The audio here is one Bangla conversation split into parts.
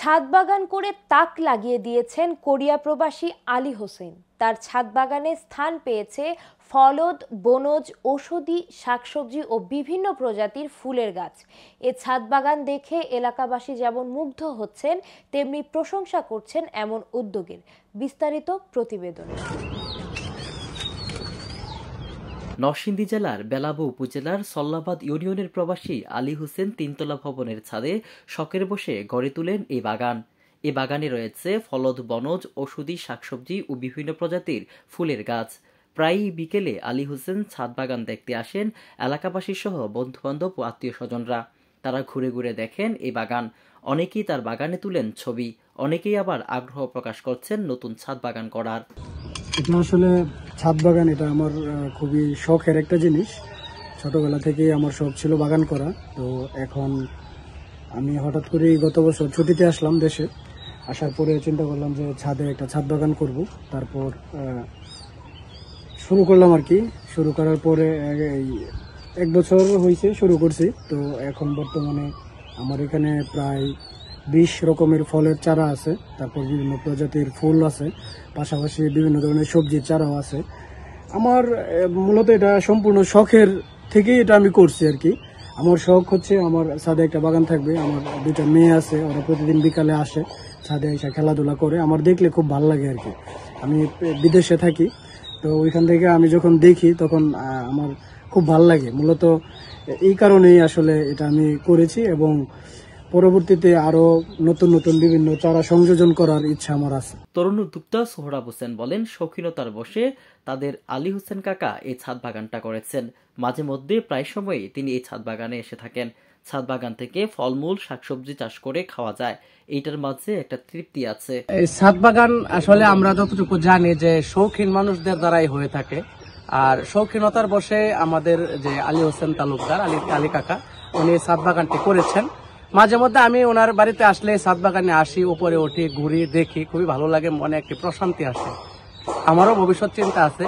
ছাদ বাগান করে তাক লাগিয়ে দিয়েছেন কোরিয়া প্রবাসী আলী হোসেন। তার ছাদ বাগানে স্থান পেয়েছে ফলদ, বনজ, ঔষধি, শাকসবজি ও বিভিন্ন প্রজাতির ফুলের গাছ। এ ছাদ বাগান দেখে এলাকাবাসী যেমন মুগ্ধ হচ্ছেন, তেমনি প্রশংসা করছেন এমন উদ্যোগের। বিস্তারিত প্রতিবেদনে। নরসিংদী জেলার বেলাবো উপজেলার সল্লাবাদ ইউনিয়নের প্রবাসী আলী হোসেন তিনতলা ভবনের ছাদে শখের বসে গড়ে তোলেন এই বাগান। এ বাগানে রয়েছে ফলদ, বনজ, ঔষধি, শাকসবজি ও বিভিন্ন প্রজাতির ফুলের গাছ। প্রায়ই বিকেলে আলী হোসেন ছাদ বাগান দেখতে আসেন এলাকাবাসী সহ বন্ধুবান্ধব ও আত্মীয় স্বজনরা। তারা ঘুরে ঘুরে দেখেন এই বাগান। অনেকেই তার বাগানে তুলেন ছবি, অনেকেই আবার আগ্রহ প্রকাশ করছেন নতুন ছাদ বাগান করার। এটা আসলে ছাদ বাগান, এটা আমার খুবই শখের একটা জিনিস। ছোটবেলা থেকেই আমার শখ ছিল বাগান করা। তো এখন আমি হঠাৎ করে গত বছর ছুটিতে আসলাম দেশে। আসার পরে চিন্তা করলাম যে ছাদে একটা ছাদ বাগান করব। তারপর শুরু করলাম আর কি। শুরু করার পরে এক বছর হয়েছে শুরু করছি। তো এখন বর্তমানে আমার এখানে প্রায় 20 রকমের ফলের চারা আছে, তারপর বিভিন্ন প্রজাতির ফুল আছে, পাশাপাশি বিভিন্ন ধরনের সবজির চারাও আছে। আমার মূলত এটা সম্পূর্ণ শখের থেকেই এটা আমি করছি আর কি। আমার শখ হচ্ছে আমার ছাদে একটা বাগান থাকবে। আমার 2টা মেয়ে আছে, ওরা প্রতিদিন বিকালে আসে, ছাদে এসে খেলাধুলা করে। আমার দেখলে খুব ভালো লাগে আর কি। আমি বিদেশে থাকি, তো ওইখান থেকে আমি যখন দেখি তখন আমার খুব ভালো লাগে। মূলত এই কারণেই আসলে এটা আমি করেছি এবং পরবর্তীতে আরো নতুন নতুন বিভিন্ন চারা সংযোজন করার ইচ্ছা আমার আছে। তরুণ উদ্যোক্তা সোহরাব হোসেন বলেন, শৌখিনতার বশে তাদের আলী হোসেন কাকা এই ছাদ বাগানটা করেছেন। মাঝে মধ্যে প্রায় সময়ই তিনি এই ছাদ বাগানে এসে থাকেন। ছাদ বাগান থেকে ফলমূল, শাকসবজি চাষ করে খাওয়া যায়, এইটার মাঝে একটা তৃপ্তি আছে। এই ছাদ বাগান আসলে আমরা যতটুকু জানি যে শৌখিন মানুষদের দ্বারাই হয়ে থাকে। আর শৌখিনতার বশে আমাদের যে আলী হোসেন তালুকদার, আলী কাকা, উনি ছাদ বাগানটি করেছেন। মাঝে মধ্যে আমি ওনার বাড়িতে আসলে ছাদ বাগানে আসি, উপরে উঠি, ঘুরি, দেখি, খুবই ভালো লাগে, মনে একটি প্রশান্তি আসে। আমারও ভবিষ্যৎ চিন্তা আছে,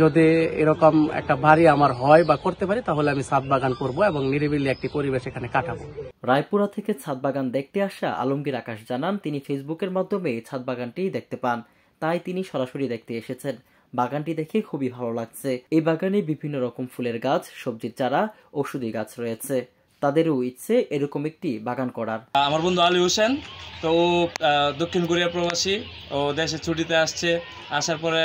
যদি এরকম একটা বাড়ি আমার হয় বা করতে পারি, তাহলে আমি ছাদ বাগান করব এবং নিরিবিলি একটি পরিবেশ এখানে কাটাবো। রায়পুরা থেকে ছাদ বাগান দেখতে আসা আলমগীর আকাশ জানান, তিনি ফেসবুকের মাধ্যমে ছাদ বাগানটি দেখতে পান, তাই তিনি সরাসরি দেখতে এসেছেন। বাগানটি দেখে খুবই ভালো লাগছে। এই বাগানে বিভিন্ন রকম ফুলের গাছ, সবজির চারা, ঔষধি গাছ রয়েছে। তাদেরও ইচ্ছে এরকম একটি বাগান করার। আমার বন্ধু আলী হোসেন, তো ও দক্ষিণ কোরিয়া প্রবাসী, ও দেশে ছুটিতে আসছে। আসার পরে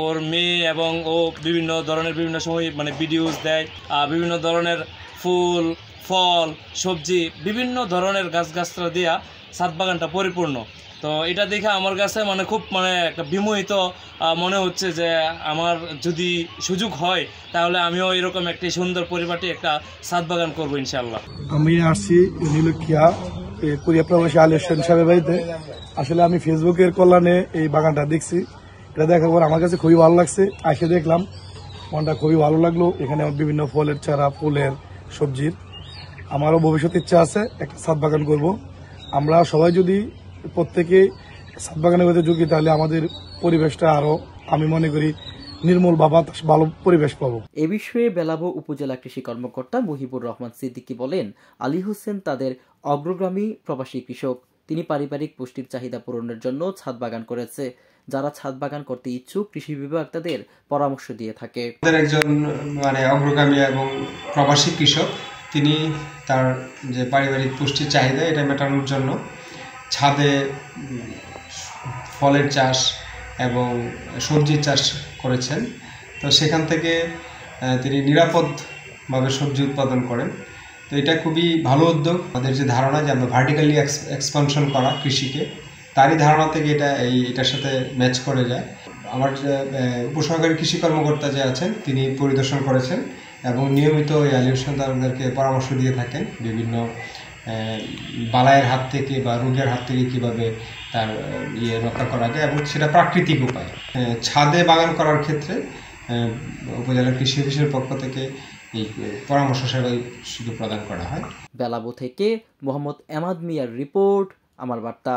ওর মেয়ে এবং ও বিভিন্ন ধরনের বিভিন্ন সময় ভিডিওস দেয়, বিভিন্ন ধরনের ফুল, ফল, সবজি, বিভিন্ন ধরনের গাছগাছরা দিয়া ছাদ বাগানটা পরিপূর্ণ। তো এটা দেখে আমার কাছে খুব একটা বিমোহিত মনে হচ্ছে যে আমার যদি সুযোগ হয় তাহলে আমিও এরকম একটি সুন্দর পরিপাটি একটা ছাদ বাগান করবো ইনশাল্লাহ। আমি আসছি নীলক্ষিয়া কোরিয়া প্রবাসী আলী হোসেন সাহেবের বাড়িতে। আসলে আমি ফেসবুকের কল্যাণে এই বাগানটা দেখছি। এটা দেখার পর আমার কাছে খুবই ভালো লাগছে। এসে দেখলাম, মনটা খুবই ভালো লাগলো। এখানে বিভিন্ন ফলের চারা, ফুলের, সবজির। আমারও ভবিষ্যৎ ইচ্ছা আছে একটা ছাদ বাগান করব। আমরা সবাই যদি প্রত্যেকে ছাদ বাগানের মধ্যে ঢুকি, তাহলে আমাদের পরিবেশটা আরো, আমি মনে করি, নির্মল বাতাস, ভালো পরিবেশ পাবো। এ বিষয়ে বেলাবো উপজেলা কৃষি কর্মকর্তা মুহিবুর রহমান সিদ্দিকী বলেন, আলী হোসেন তাদের অগ্রগামী প্রবাসী কৃষক। তিনি পারিবারিক পুষ্টির চাহিদা পূরণের জন্য ছাদ বাগান করেছে। যারা ছাদ বাগান করতে ইচ্ছুক, কৃষি বিভাগ তাদের পরামর্শ দিয়ে থাকে। একজন অগ্রগামী এবং প্রবাসী কৃষক, তিনি তার যে পারিবারিক পুষ্টির চাহিদা এটা মেটানোর জন্য ছাদে ফলের চাষ এবং সবজির চাষ করেছেন। তো সেখান থেকে তিনি নিরাপদভাবে সবজি উৎপাদন করেন। তো এটা খুবই ভালো উদ্যোগ। আমাদের যে ধারণা যে আমরা ভার্টিক্যালি এক্সপানশন করা কৃষিকে, তারই ধারণা থেকে এটার সাথে ম্যাচ করে যায়। আমার উপসহকারী কৃষি কর্মকর্তা যে আছেন, তিনি পরিদর্শন করেছেন এবং নিয়মিত এই আলী হোসেন তাদেরকে পরামর্শ দিয়ে থাকেন বিভিন্ন বালাইয়ের হাত থেকে বা রোগের হাত থেকে কীভাবে তার রক্ষা করা যায়, এবং সেটা প্রাকৃতিক উপায়। ছাদে বাগান করার ক্ষেত্রে উপজেলা কৃষি অফিসের পক্ষ থেকে এই পরামর্শ সেবাই শুধু প্রদান করা হয়। বেলাবো থেকে মোহাম্মদ এমাদ মিয়ার রিপোর্ট, আমার বার্তা।